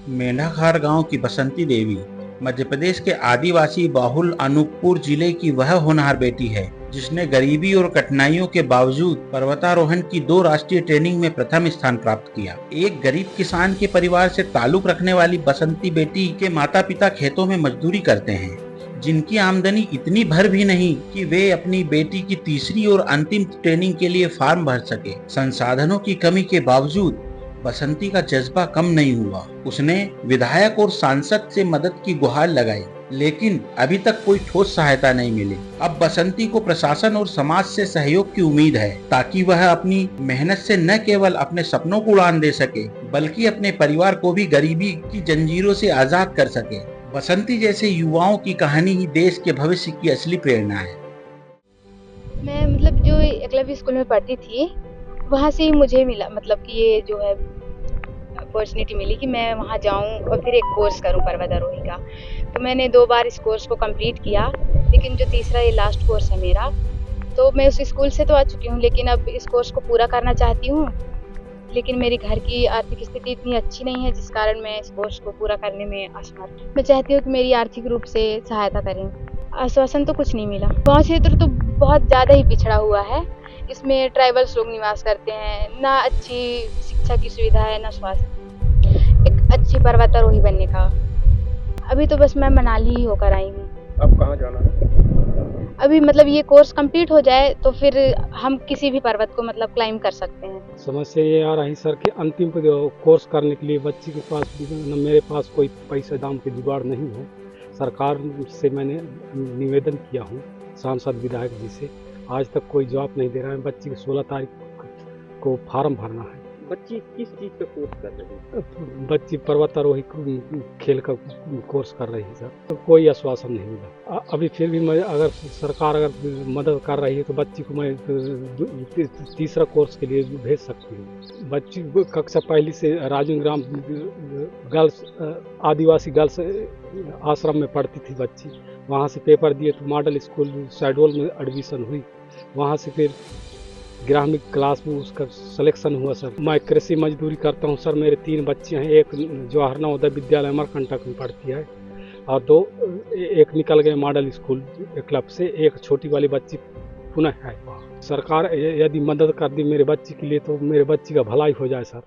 मेंढाखार गांव की बसंती देवी मध्य प्रदेश के आदिवासी बाहुल अनूपपुर जिले की वह होनहार बेटी है जिसने गरीबी और कठिनाइयों के बावजूद पर्वतारोहण की 2 राष्ट्रीय ट्रेनिंग में प्रथम स्थान प्राप्त किया। एक गरीब किसान के परिवार से ताल्लुक रखने वाली बसंती बेटी के माता पिता खेतों में मजदूरी करते हैं, जिनकी आमदनी इतनी भर भी नहीं कि वे अपनी बेटी की तीसरी और अंतिम ट्रेनिंग के लिए फॉर्म भर सके। संसाधनों की कमी के बावजूद बसंती का जज्बा कम नहीं हुआ। उसने विधायक और सांसद से मदद की गुहार लगाई, लेकिन अभी तक कोई ठोस सहायता नहीं मिली। अब बसंती को प्रशासन और समाज से सहयोग की उम्मीद है, ताकि वह अपनी मेहनत से न केवल अपने सपनों को उड़ान दे सके, बल्कि अपने परिवार को भी गरीबी की जंजीरों से आजाद कर सके। बसंती जैसे युवाओं की कहानी ही देश के भविष्य की असली प्रेरणा है। मैं जो एकलव्य स्कूल में पढ़ती थी, वहाँ से ही मुझे मिला कि ये जो है अपॉर्चुनिटी मिली कि मैं वहाँ जाऊँ और फिर एक कोर्स करूँ पर्वतारोही का। तो मैंने 2 बार इस कोर्स को कंप्लीट किया, लेकिन जो तीसरा ये लास्ट कोर्स है मेरा, तो मैं उस स्कूल से तो आ चुकी हूँ, लेकिन अब इस कोर्स को पूरा करना चाहती हूँ। लेकिन मेरे घर की आर्थिक स्थिति इतनी अच्छी नहीं है, जिस कारण मैं इस कोर्स को पूरा करने में असमर्थ। मैं चाहती हूँ कि मेरी आर्थिक रूप से सहायता करें। आश्वासन तो कुछ नहीं मिला। गाँव क्षेत्र तो बहुत ज़्यादा ही पिछड़ा हुआ है। इसमें ट्राइबल्स लोग निवास करते हैं, ना अच्छी शिक्षा की सुविधा है, ना स्वास्थ्य। एक अच्छी पर्वतारोही बनने का। अभी तो बस मैं मनाली ही होकर आई हूँ। अब कहाँ जाना है? अभी ये कोर्स कंप्लीट हो जाए तो फिर हम किसी भी पर्वत को क्लाइंब कर सकते हैं। समस्या ये आ रही सर कि अंतिम कोर्स करने के लिए बच्ची के पास न मेरे पास कोई पैसे दाम की जुगाड़ नहीं है। सरकार से मैंने निवेदन किया हूँ, सांसद विधायक जी से, आज तक कोई जवाब नहीं दे रहा है। बच्ची की 16 तारीख को फार्म भरना है। बच्ची किस चीज़ का कोर्स कर रही है? बच्ची पर्वतारोही खेल का कोर्स कर रही है सर, तो कोई आश्वासन नहीं मिला। अभी फिर भी मैं सरकार मदद कर रही है तो बच्ची को मैं तीसरा कोर्स के लिए भेज सकती हूँ। बच्ची कक्षा पहली से राजू ग्राम गर्ल्स आदिवासी गर्ल्स आश्रम में पढ़ती थी बच्ची। वहाँ से पेपर दिए तो मॉडल स्कूल शहडोल में एडमिशन हुई। वहाँ से फिर ग्रामीण क्लास में उसका सिलेक्शन हुआ सर। मैं कृषि मजदूरी करता हूँ सर। मेरे 3 बच्चे हैं, एक जवाहर नवोदय विद्यालय अमरकंटक में पढ़ती है और 2 एक निकल गए मॉडल स्कूल क्लब से। एक छोटी वाली बच्ची पुनः है। सरकार यदि मदद कर दी मेरे बच्ची के लिए तो मेरे बच्ची का भलाई हो जाए सर।